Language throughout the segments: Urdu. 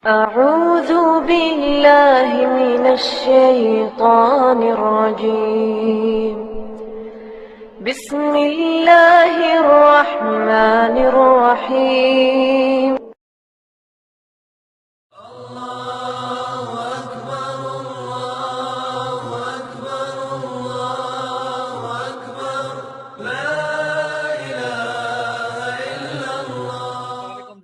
أعوذ بالله من الشيطان الرجيم بسم الله الرحمن الرحيم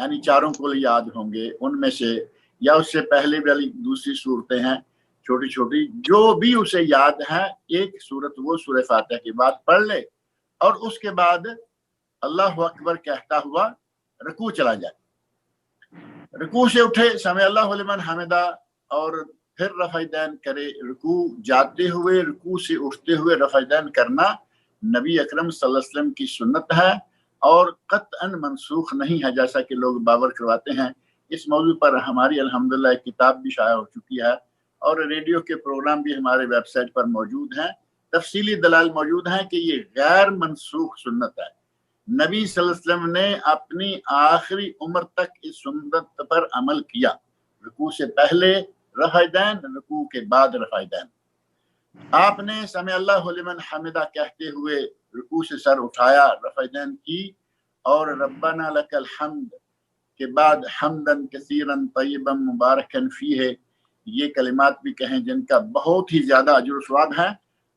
یعنی چاروں کو یاد ہوں گے ان میں سے، یا اس سے پہلے والی دوسری صورتیں ہیں چھوٹی چھوٹی، جو بھی اسے یاد ہے ایک صورت وہ سورہ فاتحہ کے بعد پڑھ لے، اور اس کے بعد اللہ اکبر کہتا ہوا رکوع چلا جائے، رکوع سے اٹھے سمع اللہ لمن حمدہ، اور پھر رفع دین کرے۔ رکوع جاتے ہوئے، رکوع سے اٹھتے ہوئے رفع دین کرنا نبی اکرم صلی اللہ علیہ وسلم کی سنت ہے اور قطعاً منسوخ نہیں ہے، جیسا کہ لوگ باور کرواتے ہیں۔ اس موضوع پر ہماری الحمدللہ ایک کتاب بھی شائع ہو چکی ہے، اور ریڈیو کے پروگرام بھی ہمارے ویب سائٹ پر موجود ہیں، تفصیلی دلائل موجود ہیں کہ یہ غیر منسوخ سنت ہے۔ نبی صلی اللہ علیہ وسلم نے اپنی آخری عمر تک اس سنت پر عمل کیا، رکوع سے پہلے رفع دین، رکوع کے بعد رفع دین۔ آپ نے سمع اللہ لمن حمدہ کہتے ہوئے رکوع سے سر اٹھایا، رفع دین کی، اور ربنا لک الحمد کے بعد حمدن کثیرن طیبا مبارکن فیہ، یہ کلمات بھی کہیں جن کا بہت ہی زیادہ اجر و ثواب ہے،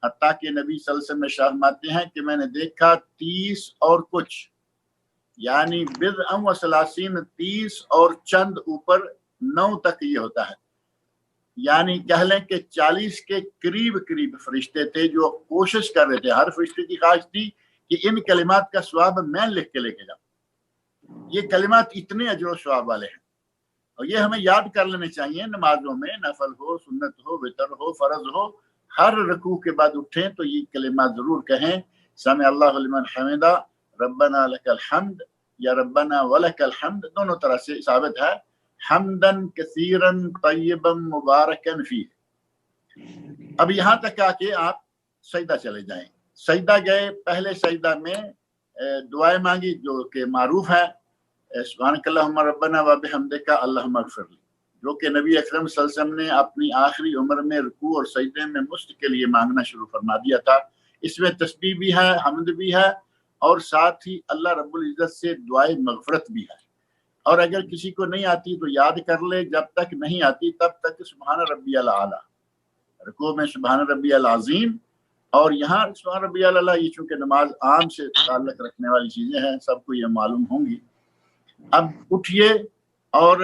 حتیٰ کہ نبی صلی اللہ علیہ وسلم ارشاد فرماتے ہیں کہ میں نے دیکھا 30 اور کچھ، یعنی بضع و ثلاثین، 30 اور چند اوپر 9 تک یہ ہوتا ہے، یعنی کہہ لیں کہ 40 کے قریب فرشتے تھے جو کوشش کر رہے تھے۔ ہر فرشتے کی خواہش تھی کہ ان کلمات کا ثواب میں لکھ کے لے کے جاؤں۔ یہ کلمات اتنے اجر و ثواب والے ہیں، اور یہ ہمیں یاد کر لینے چاہیے نمازوں میں، نفل ہو، سنت ہو، وتر ہو، فرض ہو، ہر رکوع کے بعد اٹھیں تو یہ کلمات ضرور کہیں، سمع اللہ لمن حمدہ، ربنا لک الحمد یا ربنا ولک الحمد، دونوں طرح سے ثابت ہے، حمدن کثیرن طیبا مبارکن فیہ۔ اب یہاں تک آ کے آپ سجدہ چلے جائیں۔ سجدہ گئے، پہلے سجدہ میں دعائیں مانگی جو کہ معروف ہے، سبحانک اللہم ربنا وبحمدک اللہم اغفر لی، جو کہ نبی اکرم صلی اللہ علیہ وسلم نے اپنی آخری عمر میں رکوع اور سجدے میں مفت کے لیے مانگنا شروع فرما دیا تھا۔ اس میں تسبیح بھی ہے، حمد بھی ہے، اور ساتھ ہی اللہ رب العزت سے دعائے مغفرت بھی ہے۔ اور اگر کسی کو نہیں آتی تو یاد کر لے، جب تک نہیں آتی تب تک سبحان ربی الاعلیٰ، رکوع میں سبحان ربی العظیم، اور یہاں سبحان ربی الاعلیٰ، یہ چونکہ نماز عام سے تعلق رکھنے والی چیزیں ہیں، سب کو یہ معلوم ہوں گی۔ اب اٹھیے اور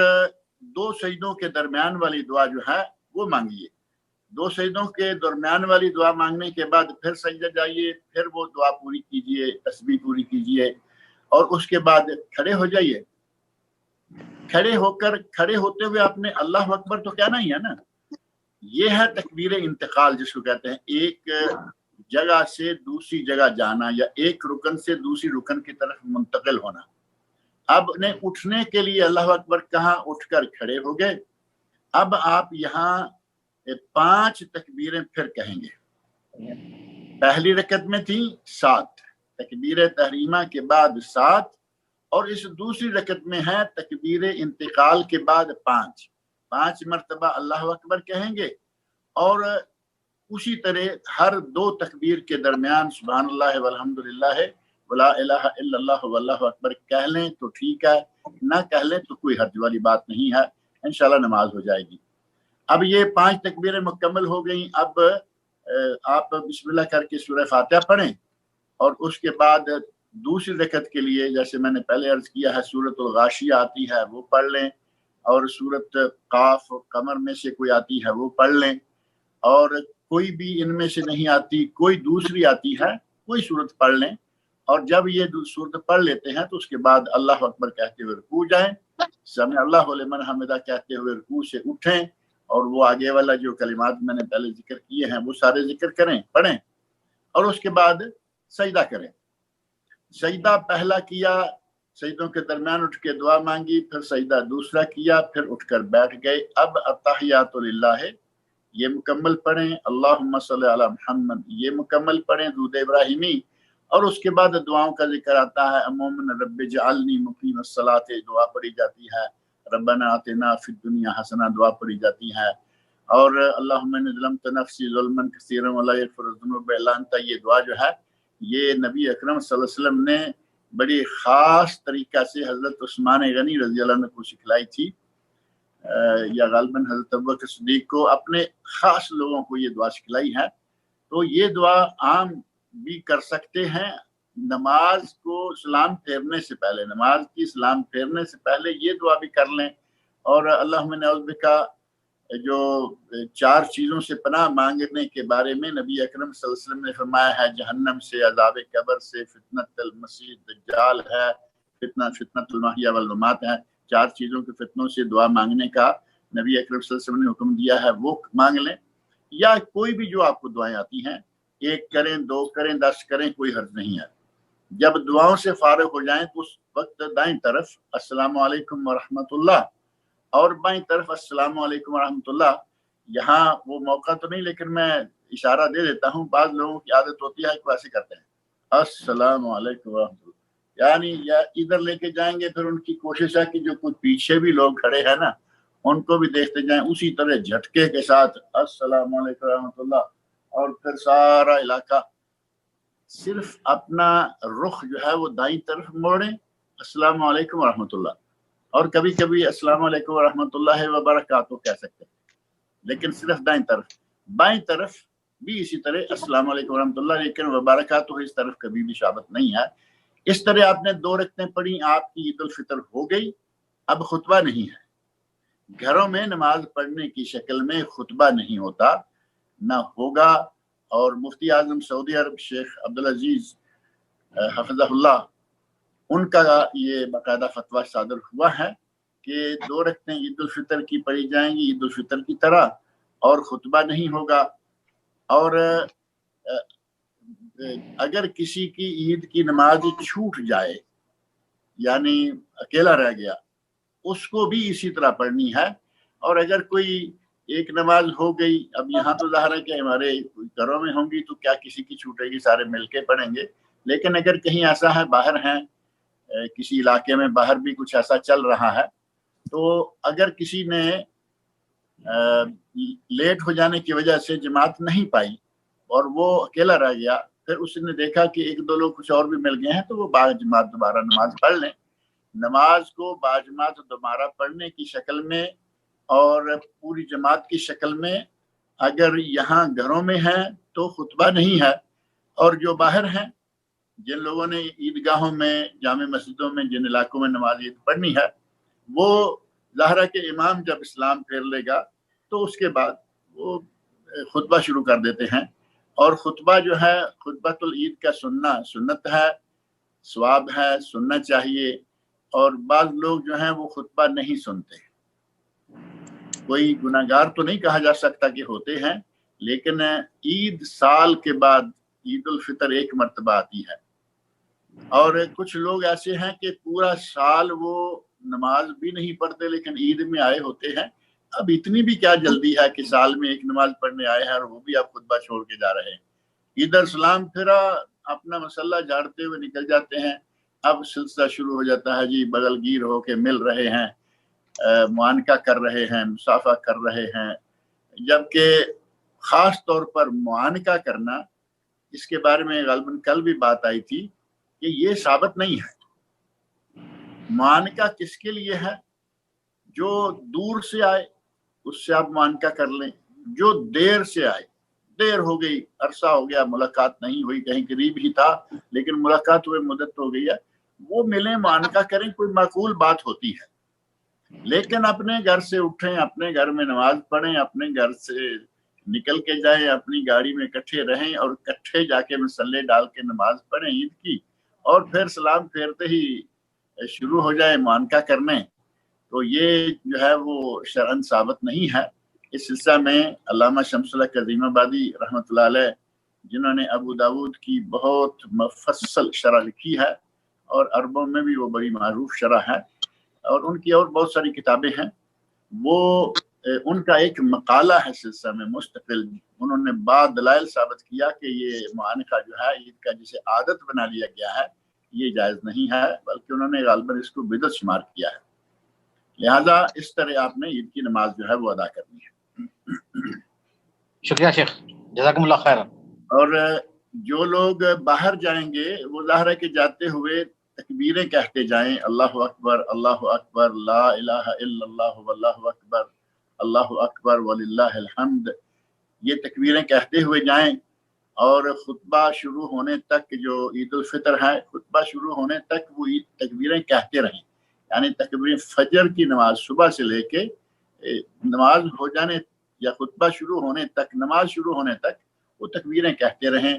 2 سجدوں کے درمیان والی دعا جو ہے وہ مانگیے۔ 2 سجدوں کے درمیان والی دعا مانگنے کے بعد پھر سجدہ جائیے، پھر وہ دعا پوری کیجیے، تسبیح پوری کیجیے، اور اس کے بعد کھڑے ہو جائیے۔ کھڑے ہوتے ہوئے آپ نے اللہ اکبر تو کہنا ہی ہے نا۔ یہ ہے تکبیر انتقال، جس کو کہتے ہیں ایک جگہ سے دوسری جگہ جانا، یا ایک رکن سے دوسری رکن کی طرف منتقل ہونا۔ اب نے اٹھنے کے لیے اللہ اکبر کہاں، اٹھ کر کھڑے ہو گئے۔ اب آپ یہاں 5 تکبیریں پھر کہیں گے۔ پہلی رکعت میں تھی 7 تکبیر تحریمہ کے بعد 7، اور اس دوسری رکعت میں ہے تکبیر انتقال کے بعد 5 مرتبہ اللہ اکبر کہیں گے، اور اسی طرح ہر 2 تکبیر کے درمیان سبحان اللہ والحمدللہ ولا الہ الا اللہ واللہ اکبر کہہ لیں تو ٹھیک ہے، نہ کہہ لیں تو کوئی حرج والی بات نہیں ہے، انشاءاللہ نماز ہو جائے گی۔ اب یہ 5 تکبیریں مکمل ہو گئیں۔ اب آپ بسم اللہ کر کے سورہ فاتحہ پڑھیں، اور اس کے بعد دوسری رکعت کے لیے جیسے میں نے پہلے عرض کیا ہے سورۃ الغاشیہ آتی ہے وہ پڑھ لیں، اور سورۃ قاف قمر میں سے کوئی آتی ہے وہ پڑھ لیں، اور کوئی بھی ان میں سے نہیں آتی، کوئی دوسری آتی ہے کوئی صورت پڑھ لیں، اور جب یہ صورت پڑھ لیتے ہیں تو اس کے بعد اللہ اکبر کہتے ہوئے رکوع جائیں، سمع اللہ لمن حمدہ کہتے ہوئے رکوع سے اٹھیں، اور وہ آگے والا جو کلمات میں نے پہلے ذکر کیے ہیں وہ سارے ذکر کریں، پڑھیں، اور اس کے بعد سجدہ کریں۔ سجدہ پہلا کیا، سجدوں کے درمیان اٹھ کے دعا مانگی، پھر سجدہ دوسرا کیا، پھر اٹھ کر بیٹھ گئے۔ اب التحیات للہ یہ مکمل پڑھیں، اللہم صلی علی محمد یہ مکمل پڑھیں درود ابراہیمی، اور اس کے بعد دعاؤں کا ذکر آتا ہے، عموماً رب اجعلنی مقیم الصلاۃ دعا پڑھی جاتی ہے، ربنا آتنا فی الدنیا حسنہ دعا پڑھی جاتی ہے، اور اللہم انی ظلمت نفسی ظلما کثیرا ولا یغفر الذنوب الا انت، یہ دعا جو ہے یہ نبی اکرم صلی اللہ علیہ وسلم نے بڑی خاص طریقہ سے حضرت عثمان غنی رضی اللہ عنہ کو سکھلائی تھی، یا غالباً حضرت ابوبکر صدیق کو، اپنے خاص لوگوں کو یہ دعا سکھلائی ہے۔ تو یہ دعا عام بھی کر سکتے ہیں، نماز کو سلام پھیرنے سے پہلے، نماز کی سلام پھیرنے سے پہلے یہ دعا بھی کر لیں. اور اللہم نعوذ بکا جو 4 چیزوں سے پناہ مانگنے کے بارے میں نبی اکرم صلی اللہ علیہ وسلم نے فرمایا ہے، جہنم سے، عذاب قبر سے، فتنۃ المسیح دجال ہے، فتنۃ المحیا والممات ہے. 4 چیزوں کے فتنوں سے دعا مانگنے کا نبی اکرم صلی اللہ علیہ وسلم نے حکم دیا ہے، وہ مانگ لیں. یا کوئی بھی جو آپ کو دعائیں آتی ہیں، 1 کریں، 2 کریں، 10 کریں، کوئی حرج نہیں ہے. جب دعاؤں سے فارغ ہو جائیں تو اس وقت دائیں طرف السلام علیکم ورحمۃ اللہ اور بائیں طرف السلام علیکم ورحمۃ اللہ. یہاں وہ موقع تو نہیں، لیکن میں اشارہ دے دیتا ہوں. بعض لوگوں کی عادت ہوتی ہے کہ ایسے کرتے ہیں السلام علیکم ورحمۃ اللہ، یعنی یا ادھر لے کے جائیں گے. پھر ان کی کوشش ہے کہ جو کچھ پیچھے بھی لوگ کھڑے ہیں نا، ان کو بھی دیکھتے جائیں اسی طرح جھٹکے کے ساتھ السلام علیکم ورحمۃ اللہ، اور پھر سارا علاقہ. صرف اپنا رخ جو ہے وہ دائیں طرف موڑیں، السلام علیکم ورحمۃ اللہ، اور کبھی کبھی السلام علیکم ورحمۃ اللہ وبرکاتہ کہہ سکتے ہیں، لیکن صرف دائیں طرف. بائیں طرف بھی اسی طرح السلام علیکم ورحمۃ اللہ، لیکن وبرکاتہ اس طرف کبھی بھی ثابت نہیں ہے. اس طرح آپ نے 2 رکعتیں پڑھی، آپ کی عید الفطر ہو گئی. اب خطبہ نہیں ہے. گھروں میں نماز پڑھنے کی شکل میں خطبہ نہیں ہوتا، نہ ہوگا. اور مفتی اعظم سعودی عرب شیخ عبدالعزیز حفظہ اللہ، ان کا یہ باقاعدہ فتویٰ صادر ہوا ہے کہ 2 رکعتیں عید الفطر کی پڑھی جائیں گی عید الفطر کی طرح، اور خطبہ نہیں ہوگا. اور اگر کسی کی عید کی نماز چھوٹ جائے، یعنی اکیلا رہ گیا، اس کو بھی اسی طرح پڑھنی ہے. اور اگر کوئی ایک نماز ہو گئی، اب یہاں تو ظاہر ہے کہ ہمارے گھروں میں ہوں گی تو کیا کسی کی چھوٹے گی، سارے مل کے پڑھیں گے. لیکن اگر کہیں ایسا ہے، باہر ہیں، کسی علاقے میں باہر بھی کچھ ایسا چل رہا ہے، تو اگر کسی نے لیٹ ہو جانے کی وجہ سے جماعت نہیں پائی اور وہ اکیلا رہ گیا، پھر اس نے دیکھا کہ 1-2 لوگ کچھ اور بھی مل گئے ہیں، تو وہ باجماعت دوبارہ نماز پڑھ لیں. نماز کو باجماعت دوبارہ پڑھنے کی شکل میں اور پوری جماعت کی شکل میں اگر یہاں گھروں میں ہیں تو خطبہ نہیں ہے. اور جو باہر ہیں، جن لوگوں نے عیدگاہوں میں، جامع مسجدوں میں، جن علاقوں میں نماز عید پڑھنی ہے، وہ ظاہر ہے کہ امام جب اسلام پھیر لے گا تو اس کے بعد وہ خطبہ شروع کر دیتے ہیں. اور خطبہ جو ہے، خطبۃ العید کا سنت ہے، ثواب ہے، سننا چاہیے. اور بعض لوگ جو ہیں وہ خطبہ نہیں سنتے. کوئی گناہگار تو نہیں کہا جا سکتا کہ ہوتے ہیں، لیکن عید سال کے بعد عید الفطر 1 مرتبہ آتی ہے. اور کچھ لوگ ایسے ہیں کہ پورا سال وہ نماز بھی نہیں پڑھتے لیکن عید میں آئے ہوتے ہیں. اب اتنی بھی کیا جلدی ہے کہ سال میں 1 نماز پڑھنے آئے ہیں اور وہ بھی آپ خطبہ چھوڑ کے جا رہے ہیں. ادھر سلام پھرا، اپنا مسلح جھاڑتے ہوئے نکل جاتے ہیں. اب سلسلہ شروع ہو جاتا ہے، جی بدل گیر ہو کے مل رہے ہیں، معانقہ کر رہے ہیں، مصافحہ کر رہے ہیں. جبکہ خاص طور پر معانقہ کرنا، اس کے بارے میں غالباً کل بھی بات آئی تھی کہ یہ ثابت نہیں ہے. معانقہ کس کے لیے ہے؟ جو دور سے آئے اس سے آپ معانقہ کر لیں. جو دیر سے آئے، دیر ہو گئی، عرصہ ہو گیا، ملاقات نہیں ہوئی، کہیں قریب ہی تھا لیکن ملاقات ہوئے مدت ہو گئی ہے، وہ ملیں، معانقہ کریں، کوئی معقول بات ہوتی ہے. لیکن اپنے گھر سے اٹھیں، اپنے گھر میں نماز پڑھیں، اپنے گھر سے نکل کے جائیں، اپنی گاڑی میں اکٹھے رہیں اور اکٹھے جا کے مصلے ڈال کے نماز پڑھیں عید کی، اور پھر سلام پھیرتے ہی شروع ہو جائے معانقہ کرنے، تو یہ جو ہے وہ شرعاً ثابت نہیں ہے. اس سلسلہ میں علامہ شمس الحق عظیم آبادی رحمۃ اللہ علیہ، جنہوں نے ابو داود کی بہت مفصل شرح لکھی ہے اور عربوں میں بھی وہ بڑی معروف شرح ہے، اور ان کی اور بہت ساری کتابیں ہیں، وہ ان کا ایک مقالہ ہے سلسلہ میں مستقل. انہوں نے بعد دلائل ثابت کیا کہ یہ معانقہ جو ہے عید کا جسے عادت بنا لیا گیا ہے، یہ جائز نہیں ہے، بلکہ انہوں نے غالباً اس کو بدعت شمار کیا ہے. لہذا اس طرح آپ نے عید کی نماز جو ہے وہ ادا کرنی ہے. شکریہ شیخ، جزاکم اللہ خیر. اور جو لوگ باہر جائیں گے وہ ظاہر ہے کہ جاتے ہوئے تکبیریں کہتے جائیں، اللہ اکبر، لا الہ الا اللہ واللہ اکبر، اللہ اکبر وللہ الحمد، یہ تکبیریں کہتے ہوئے جائیں. اور خطبہ شروع ہونے تک جو عید الفطر ہے، خطبہ شروع ہونے تک وہ عید تکبیریں کہتے رہیں، یعنی تکبیر فجر کی نماز صبح سے لے کے نماز ہو جانے یا خطبہ شروع ہونے تک، نماز شروع ہونے تک وہ تکبیریں کہتے رہیں۔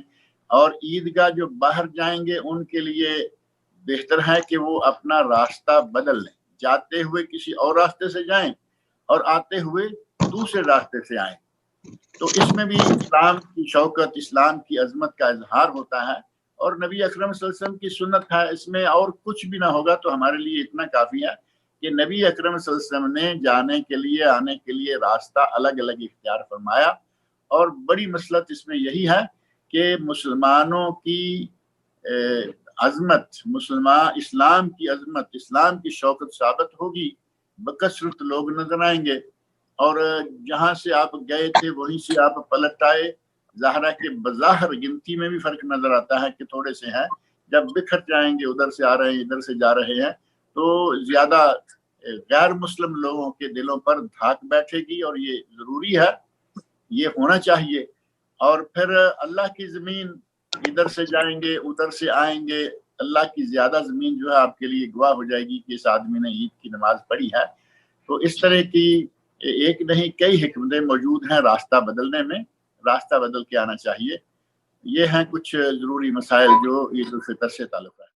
اور عیدگاہ جو باہر جائیں گے ان کے لیے بہتر ہے کہ وہ اپنا راستہ بدل لیں، جاتے ہوئے کسی اور راستے سے جائیں اور آتے ہوئے دوسرے راستے سے آئیں۔ تو اس میں بھی اسلام کی شوکت، اسلام کی عظمت کا اظہار ہوتا ہے، اور نبی اکرم صلی اللہ علیہ وسلم کی سنت ہے، اس میں اور کچھ بھی نہ ہوگا تو ہمارے لیے اتنا کافی ہے کہ نبی اکرم صلی اللہ علیہ وسلم نے جانے کے لیے، آنے کے لیے راستہ الگ الگ اختیار فرمایا۔ اور بڑی مصلحت اس میں یہی ہے کہ مسلمانوں کی عظمت، اسلام کی عظمت، اسلام کی شوکت ثابت ہوگی، بکثرت لوگ نظر آئیں گے، اور جہاں سے آپ گئے تھے وہیں سے آپ پلٹ آئے۔ ظاہر ہے کہ بظاہر گنتی میں بھی فرق نظر آتا ہے کہ تھوڑے سے ہیں، جب بکھر جائیں گے، ادھر سے آ رہے ہیں، ادھر سے جا رہے ہیں، تو زیادہ غیر مسلم لوگوں کے دلوں پر دھاک بیٹھے گی، اور یہ ضروری ہے، یہ ہونا چاہیے۔ اور پھر اللہ کی زمین، ادھر سے جائیں گے، ادھر سے آئیں گے، اللہ کی زیادہ زمین جو ہے آپ کے لیے گواہ ہو جائے گی کہ اس آدمی نے عید کی نماز پڑھی ہے۔ تو اس طرح کی ایک نہیں کئی حکمتیں موجود ہیں راستہ بدلنے میں، راستہ بدل کے آنا چاہیے۔ یہ ہیں کچھ ضروری مسائل جو عید الفطر سے تعلق ہے۔